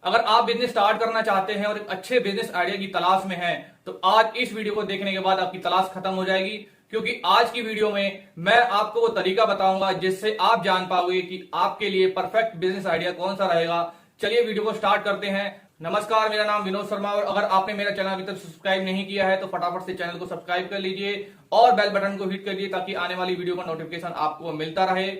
अगर आप business start करना चाहते हैं और एक अच्छे बिजनेस आइडिया की तलाश में हैं, तो आज इस वीडियो को देखने के बाद आपकी तलाश खत्म हो जाएगी। क्योंकि आज की वीडियो में मैं आपको वो तरीका बताऊंगा जिससे आप जान पाओगे कि आपके लिए परफेक्ट बिजनेस आइडिया कौन सा रहेगा। चलिए वीडियो को स्टार्ट करते हैं। नमस्कार, मेरा नाम विनोद शर्मा और अगर आपने मेरा चैनल अभी तक सब्सक्राइब नहीं किया है तो फटाफट से चैनल को सब्सक्राइब कर लीजिए और बेल बटन को हिट कर लीजिए ताकि आने वाली वीडियो का नोटिफिकेशन आपको मिलता रहे।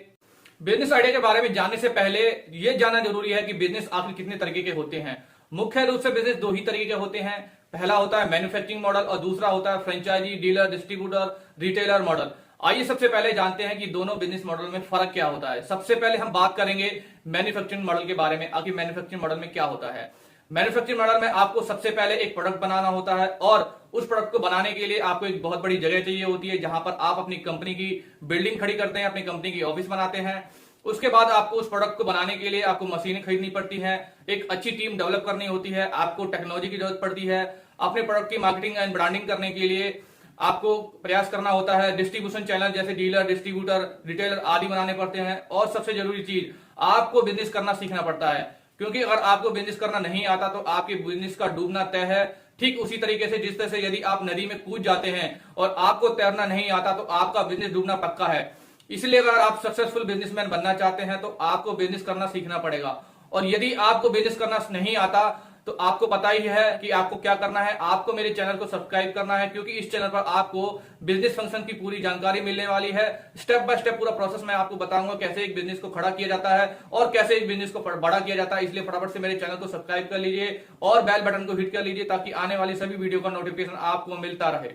बिजनेस आइडिया के बारे में जानने से पहले यह जानना जरूरी है कि बिजनेस आखिर कितने तरीके के होते हैं। मुख्य रूप से बिजनेस दो ही तरीके के होते हैं। पहला होता है मैन्युफैक्चरिंग मॉडल और दूसरा होता है franchisee, dealer, distributor, retailer model. आइए सबसे पहले जानते हैं कि दोनों बिजनेस मॉडल में फर्क क्या होता है। सबसे पहले हम बात करेंगे मैन्युफैक्चरिंग मॉडल के बारे में। आखिर मैन्युफैक्चरिंग मॉडल में क्या होता है। मैन्युफैक्चरिंग मॉडल में आपको सबसे पहले एक प्रोडक्ट बनाना होता है और उस प्रोडक्ट को बनाने के लिए आपको एक बहुत बड़ी जगह चाहिए होती है जहां पर आप अपनी कंपनी की बिल्डिंग खड़ी करते हैं, अपनी कंपनी की ऑफिस बनाते हैं। उसके बाद आपको उस प्रोडक्ट को बनाने के लिए आपको मशीनें खरीदनी पड़ती हैं, एक अच्छी टीम डेवलप करनी होती है, आपको टेक्नोलॉजी की जरूरत पड़ती है। अपने प्रोडक्ट की मार्केटिंग एंड ब्रांडिंग करने के लिए आपको प्रयास करना होता है। डिस्ट्रीब्यूशन चैनल जैसे डीलर, डिस्ट्रीब्यूटर, रिटेलर आदि बनाने पड़ते हैं। और सबसे जरूरी चीज, आपको बिजनेस करना सीखना पड़ता है। क्योंकि अगर आपको बिजनेस करना नहीं आता तो आपके बिजनेस का डूबना तय है। ठीक उसी तरीके से जिस तरह से यदि आप नदी में कूद जाते हैं और आपको तैरना नहीं आता तो आपका बिजनेस डूबना पक्का है। इसलिए अगर आप सक्सेसफुल बिजनेसमैन बनना चाहते हैं तो आपको बिजनेस करना सीखना पड़ेगा। और यदि आपको बिजनेस करना नहीं आता तो आपको पता ही है कि आपको क्या करना है। आपको मेरे चैनल को सब्सक्राइब करना है क्योंकि इस चैनल पर आपको बिजनेस फंक्शन की पूरी जानकारी मिलने वाली है। स्टेप बाय स्टेप पूरा प्रोसेस मैं आपको बताऊंगा कैसे एक बिजनेस को खड़ा किया जाता है और कैसे एक बिजनेस को बड़ा किया जाता है। इसलिए फटाफट से मेरे चैनल को सब्सक्राइब कर लीजिए और बेल बटन को हिट कर लीजिए ताकि आने वाली सभी वीडियो का नोटिफिकेशन आपको मिलता रहे।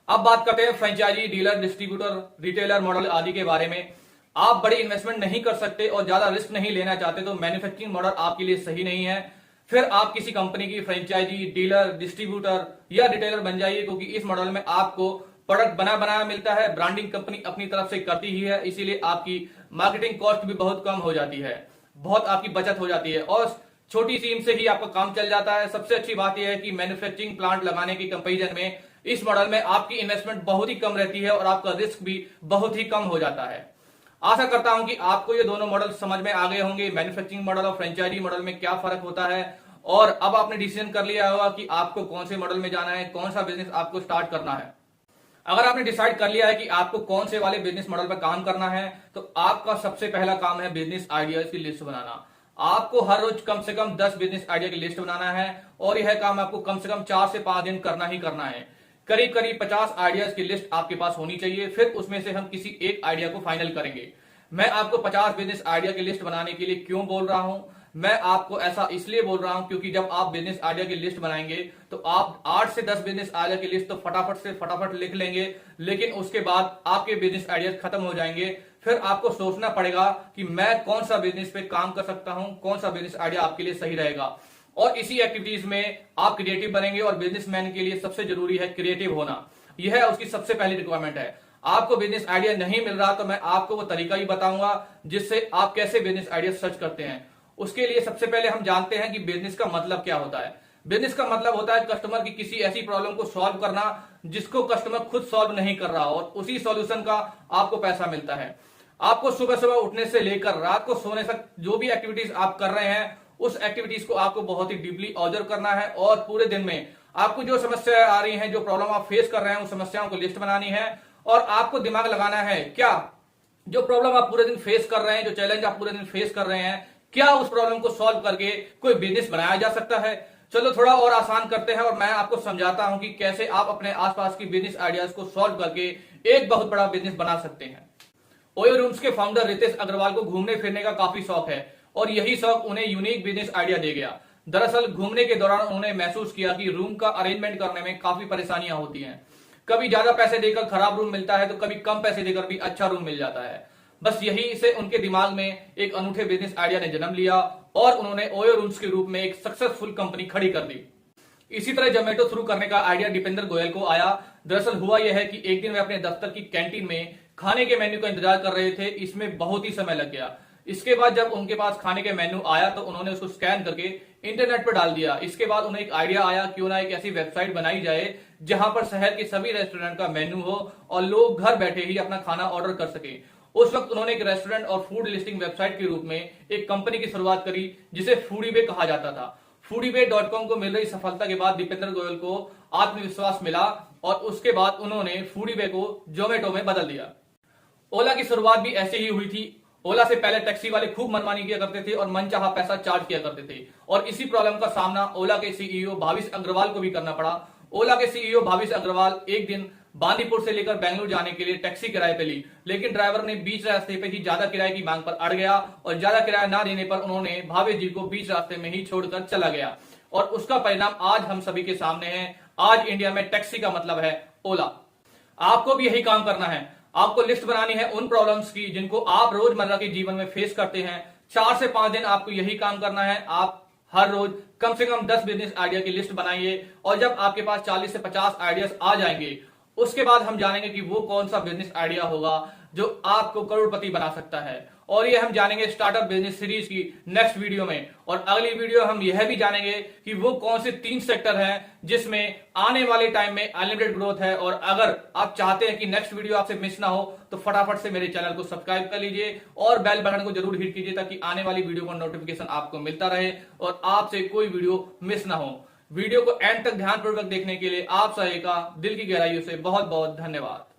अब बात करते हैं franchisee, dealer, distributor, retailer model आदि के बारे में। आप बड़ी इन्वेस्टमेंट नहीं कर सकते और ज्यादा रिस्क नहीं लेना चाहते तो मैन्युफैक्चरिंग मॉडल आपके लिए सही नहीं है। फिर आप किसी कंपनी की फ्रेंचाइजी, डीलर, डिस्ट्रीब्यूटर या रिटेलर बन जाइए क्योंकि इस मॉडल में आपको प्रोडक्ट बना बनाया मिलता है। ब्रांडिंग कंपनी अपनी तरफ से करती ही है, इसीलिए आपकी मार्केटिंग कॉस्ट भी बहुत कम हो जाती है, बहुत आपकी बचत हो जाती है और छोटी टीम से ही आपका काम चल जाता है। सबसे अच्छी बात यह है कि मैन्युफैक्चरिंग प्लांट लगाने की कंपैरिजन में इस मॉडल में आपकी इन्वेस्टमेंट बहुत ही कम रहती है और आपका रिस्क भी बहुत ही कम हो जाता है। आशा करता हूं कि आपको ये दोनों मॉडल समझ में आ गए होंगे। मैन्युफैक्चरिंग मॉडल और फ्रेंचाइजी मॉडल में क्या फर्क होता है और अब आपने डिसीजन कर लिया होगा कि आपको कौन से मॉडल में जाना है, कौन सा बिजनेस आपको स्टार्ट करना है। अगर आपने डिसाइड कर लिया है कि आपको कौन से वाले बिजनेस मॉडल पर काम करना है तो आपका सबसे पहला काम है बिजनेस आइडियाज की लिस्ट बनाना। आपको हर रोज कम से कम 10 बिजनेस आइडिया की लिस्ट बनाना है और यह काम आपको कम से कम 4 से 5 दिन करना ही करना है। करीब करीब 50 आइडियाज की लिस्ट आपके पास होनी चाहिए। फिर उसमें से हम किसी एक आइडिया को फाइनल करेंगे। मैं आपको 50 बिजनेस आइडिया की लिस्ट बनाने के लिए क्यों बोल रहा हूं, मैं आपको ऐसा इसलिए बोल रहा हूं क्योंकि जब आप बिजनेस आइडिया की लिस्ट बनाएंगे तो आप 8 से 10 बिजनेस आइडिया की लिस्ट तो फटाफट लिख लेंगे, लेकिन उसके बाद आपके बिजनेस आइडियाज खत्म हो जाएंगे। फिर आपको सोचना पड़ेगा कि मैं कौन सा बिजनेस पे काम कर सकता हूं, कौन सा बिजनेस आइडिया आपके लिए सही रहेगा। और इसी एक्टिविटीज में आप क्रिएटिव बनेंगे और बिजनेसमैन के लिए सबसे जरूरी है क्रिएटिव होना। यह उसकी सबसे पहली रिक्वायरमेंट है। आपको बिजनेस आइडिया नहीं मिल रहा तो मैं आपको वो तरीका ही बताऊंगा जिससे आप कैसे बिजनेस आइडिया सर्च करते हैं। उसके लिए सबसे पहले हम जानते हैं कि बिजनेस का मतलब क्या होता है। बिजनेस का मतलब होता है कस्टमर की किसी ऐसी प्रॉब्लम को सॉल्व करना जिसको कस्टमर खुद सॉल्व नहीं कर रहा और उसी सॉल्यूशन का आपको पैसा मिलता है। आपको सुबह सुबह उठने से लेकर रात को सोने तक जो भी एक्टिविटीज आप कर रहे हैं उस एक्टिविटीज को आपको बहुत ही डीपली ऑब्जर्व करना है और पूरे दिन में आपको जो समस्याएं आ रही हैं, जो प्रॉब्लम आप फेस कर रहे हैं, उस समस्याओं को लिस्ट बनानी है और आपको दिमाग लगाना है क्या जो प्रॉब्लम आप पूरे दिन फेस कर रहे हैं, जो चैलेंज आप पूरे दिन फेस कर रहे हैं, क्या उस प्रॉब्लम को सॉल्व करके कोई बिजनेस बनाया जा सकता है। चलो थोड़ा और आसान करते हैं और मैं आपको समझाता हूं कि कैसे आप अपने आसपास की बिजनेस आइडियाज को सॉल्व करके एक बहुत बड़ा बिजनेस बना सकते हैं। ओयो रूम्स के फाउंडर रितेश अग्रवाल को घूमने फिरने का काफी शौक है और यही शौक उन्हें यूनिक बिजनेस आइडिया दे गया। दरअसल घूमने के दौरान उन्होंने महसूस किया कि रूम का अरेंजमेंट करने में काफी परेशानियां होती हैं। कभी ज्यादा पैसे देकर खराब रूम मिलता है तो कभी कम पैसे देकर भी अच्छा रूम मिल जाता है। बस यही से उनके दिमाग में एक अनूठे बिजनेस आइडिया ने जन्म लिया और उन्होंने ओयो रूम्स के रूप में एक सक्सेसफुल कंपनी खड़ी कर दी। इसी तरह जोमेटो शुरू करने का आइडिया दीपेंद्र गोयल को आया। दरअसल हुआ यह है कि एक दिन वे अपने दफ्तर की कैंटीन में खाने के मेन्यू का इंतजार कर रहे थे। इसमें बहुत ही समय लग गया। इसके बाद जब उनके पास खाने के मेन्यू आया तो उन्होंने उसको स्कैन करके इंटरनेट पर डाल दिया। इसके बाद उन्हें एक आइडिया आया क्यों ना एक ऐसी वेबसाइट बनाई जाए जहां पर शहर के सभी रेस्टोरेंट का मेन्यू हो और लोग घर बैठे ही अपना खाना ऑर्डर कर सके। उस वक्त उन्होंने एक रेस्टोरेंट और फूड लिस्टिंग वेबसाइट के रूप में एक कंपनी की शुरुआत करी जिसे फूडीबे कहा जाता था। फूडीबे.com को मिल रही सफलता के बाद दीपेंद्र गोयल को आत्मविश्वास मिला और उसके बाद उन्होंने फूडीबे को जोमेटो में बदल दिया। ओला की शुरुआत भी ऐसे ही हुई थी। ओला से पहले टैक्सी वाले खूब मनमानी किया करते थे और मनचाहा पैसा चार्ज किया करते थे और इसी प्रॉब्लम का सामना ओला के सीईओ भाविश अग्रवाल को भी करना पड़ा। ओला के सीईओ भाविश अग्रवाल एक दिन बांदीपुर से लेकर बेंगलुरु जाने के लिए टैक्सी किराए पे ली, लेकिन ड्राइवर ने बीच रास्ते पे ही ज्यादा किराए की मांग पर अड़ गया और ज्यादा किराया ना देने पर उन्होंने भाविश जी को बीच रास्ते में ही छोड़कर चला गया और उसका परिणाम आज हम सभी के सामने है। आज इंडिया में टैक्सी का मतलब है ओला। आपको भी यही काम करना है। आपको लिस्ट बनानी है उन प्रॉब्लम्स की जिनको आप रोजमर्रा के जीवन में फेस करते हैं। 4 से 5 दिन आपको यही काम करना है। आप हर रोज कम से कम 10 बिजनेस आइडिया की लिस्ट बनाइए और जब आपके पास 40 से 50 आइडियाज आ जाएंगे उसके बाद हम जानेंगे कि वो कौन सा बिजनेस आइडिया होगा जो आपको करोड़पति बना सकता है। और ये हम जानेंगे स्टार्टअप बिजनेस सीरीज की नेक्स्ट वीडियो में। और अगली वीडियो हम यह भी जानेंगे कि वो कौन से 3 सेक्टर हैं जिसमें आने वाले टाइम में अनलिमिटेड ग्रोथ है। और अगर आप चाहते हैं कि नेक्स्ट वीडियो आपसे मिस ना हो तो फटाफट से मेरे चैनल को सब्सक्राइब कर लीजिए और बेल बटन को जरूर हिट कीजिए ताकि आने वाली वीडियो का नोटिफिकेशन आपको मिलता रहे और आपसे कोई वीडियो मिस ना हो। वीडियो को एंड तक ध्यानपूर्वक देखने के लिए आप सभी का दिल की गहराइयों से बहुत बहुत धन्यवाद।